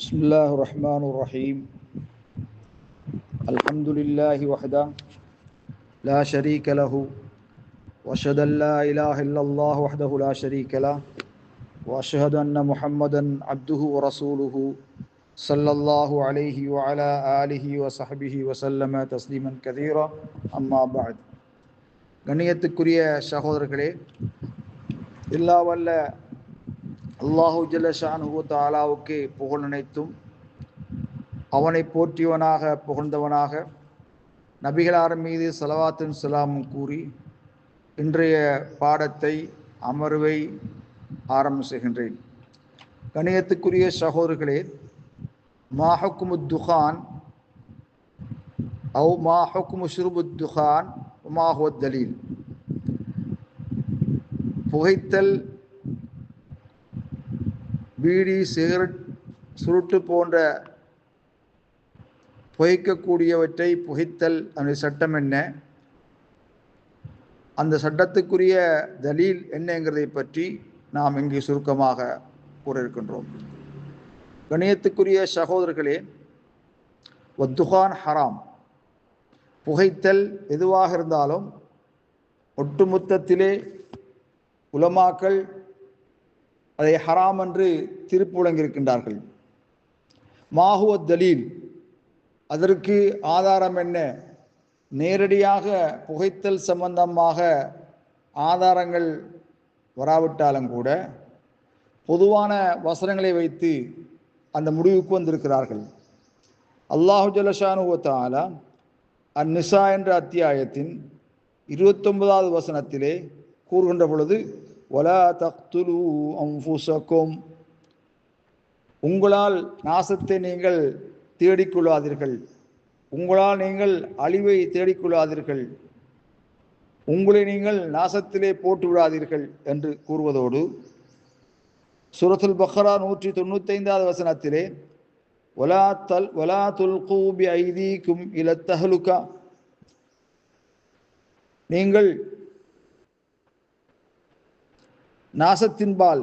بسم الله الرحمن الرحيم الحمد لله وحده لا شريك له وأشهد أن لا إله إلا الله وحده لا شريك له وأشهد أن محمدا عبده ورسوله صلى الله عليه وعلى آله وصحبه وسلم تسليما كثيرا أما بعد கண்ணியத்துக்குரிய சகோதரர்களே, எல்லா வல்ல அல்லாஹு ஜல்ல ஷானுஹு தஆலாவுக்கு புகழ் அனைத்தும் அவனை போற்றியவனாக புகழ்ந்தவனாக நபிகளார் மீது ஸலவாத்தும் ஸலாமும் கூறி இன்றைய பாடத்தை அமர்வை ஆரம்பம் செய்கின்றேன். கண்ணியத்துக்குரிய சகோதரர்களே, மா ஹுக்முத் துகான் அவ் மா ஹுக்மு ஷுர்புத் துகான் மா ஹுவத் தலீல். புகைத்தல், பீடி, சிகரெட், சுருட்டு போன்ற புகைக்கக்கூடியவற்றை புகைத்தல் அந்த சட்டம் என்ன, அந்த சட்டத்துக்குரிய தலீல் என்னங்கிறதை பற்றி நாம் இங்கு சுருக்கமாக கூற இருக்கின்றோம். கணியத்துக்குரிய சகோதரர்களே, வத்துகான் ஹராம். புகைத்தல் எதுவாக இருந்தாலும் ஒட்டுமொத்தத்திலே உலமாக்கள் அதை ஹராம் என்று தீர்ப்பு வழங்கியிருக்கின்றார்கள். மாஹுவ தலீல், அதற்கு ஆதாரம் என்ன? நேரடியாக புகைத்தல் சம்பந்தமாக ஆதாரங்கள் வராவிட்டாலும் கூட பொதுவான வசனங்களை வைத்து அந்த முடிவுக்கு வந்திருக்கிறார்கள். அல்லாஹு ஜல்ல ஷானுஹு தஆலா அந்நிசா என்ற அத்தியாயத்தின் 29வது வசனத்திலே கூறுகின்ற பொழுது, வலா தக்துலு அன்ஃபுஸக்கும், உங்களால் நாசத்தை நீங்கள் தேடிக்கொள்ளாதீர்கள், உங்களால் நீங்கள் அழிவை தேடிக்கொள்ளாதீர்கள், உங்களை நீங்கள் நாசத்திலே போட்டு விடாதீர்கள் என்று கூறுவதோடு, சூரத்துல் பக்ரா 195வது வசனத்திலே வலா துல்கு பி ஐதீக்கும் இல தஹலுகா, நீங்கள் நாசத்தின்பால்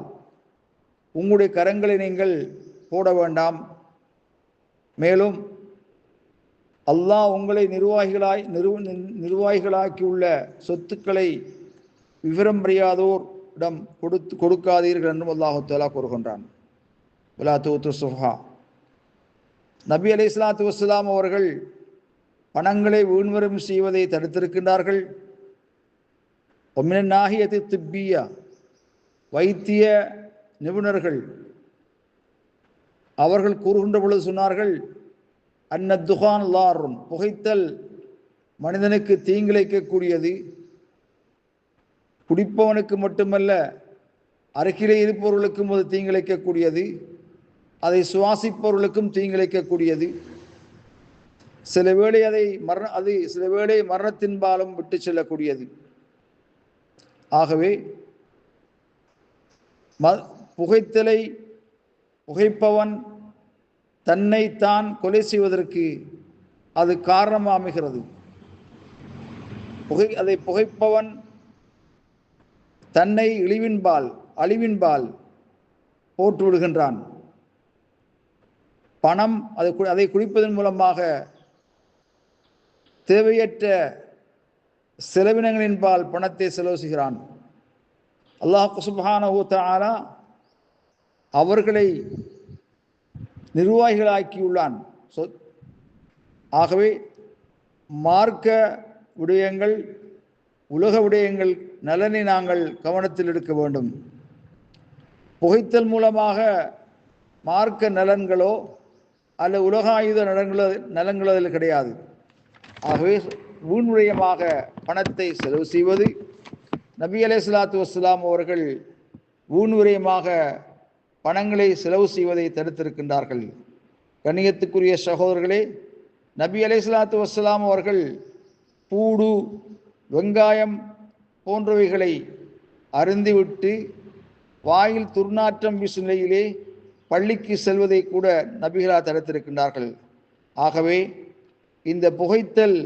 உங்களுடைய கரங்களை நீங்கள் போட வேண்டாம், மேலும் அல்லாஹ் உங்களை நிர்வாகிகளாக்கியுள்ள சொத்துக்களை விவரம் அறியாதோரிடம் கொடுக்காதீர்கள் என்றும் அல்லாஹு தஆலா கூறுகின்றான். வலா தூது சுஃபா. நபி அலைஹிஸ்ஸலாத்து வஸ்ஸலாம் அவர்கள் பணங்களை வீண்வரம் செய்வதை தடுத்திருக்கின்றார்கள். ஒமினன் நாஹியத்தி திப்பியா, வைத்திய நிபுணர்கள் அவர்கள் கூறுகின்ற பொழுது சொன்னார்கள், அன்னத் துகான் லாரும், புகைத்தல் மனிதனுக்கு தீங்கிழைக்கக்கூடியது. குடிப்பவனுக்கு மட்டுமல்ல, அருகிலே இருப்பவர்களுக்கும் அது தீங்கிழைக்கக்கூடியது, அதை சுவாசிப்பவர்களுக்கும் தீங்கிழைக்கக்கூடியது. சில வேளை சில வேளை மரணத்தின்பாலும் விட்டு செல்லக்கூடியது. ஆகவே புகைப்பவன் தன்னை தான் கொலை செய்வதற்கு அது காரணமாக அமைகிறது. அதை புகைப்பவன் தன்னை அழிவின்பால் போட்டு விடுகின்றான். பணம் அதை குடிப்பதன் மூலமாக தேவையற்ற செலவினங்களின்பால் பணத்தை செலவு செய்கிறான். அல்லாஹ் சுப்ஹானஹு தஆலா அவர்களை நிர்வாகிகளாக்கியுள்ளான். ஆகவே மார்க்க விடயங்கள், உலக விடயங்கள் நலனை நாங்கள் கவனத்தில் எடுக்க வேண்டும். புகைத்தல் மூலமாக மார்க்க நலன்களோ அல்ல உலகாயுத நலன்களோ அதில் கிடையாது. ஆகவே வீண்விரயமாக பணத்தை செலவு செய்வது, நபி அலைஹிஸ்ஸலாத்து வஸ்ஸலாம் அவர்கள் வீண்விரயமாக பணங்களை செலவு செய்வதை தடுத்திருக்கின்றார்கள். கண்ணியத்துக்குரிய சகோதரர்களே, நபி அலைஹிஸ்ஸலாத்து வஸ்ஸலாம் அவர்கள் பூடு, வெங்காயம் போன்றவைகளை அருந்திவிட்டு வாயில் துர்நாற்றம் வீசும் நிலையிலே பள்ளிக்கு செல்வதை கூட நபிகளார் தடுத்திருக்கின்றார்கள். ஆகவே இந்த புகைத்தல்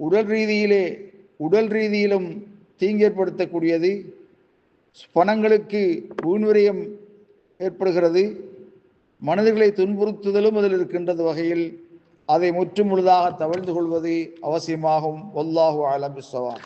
உடல் ரீதியிலும் தீங்கேற்படுத்தக்கூடியது. பணங்களுக்கு வீண்விரயம் ஏற்படுகிறது. மனிதர்களை துன்புறுத்துதலும் அதில் இருக்கின்றது வகையில் அதை முற்றும் முழுதாக தவிர்த்து கொள்வது அவசியமாகும். வல்லாஹு அலம் பிஸ்ஸவாப்.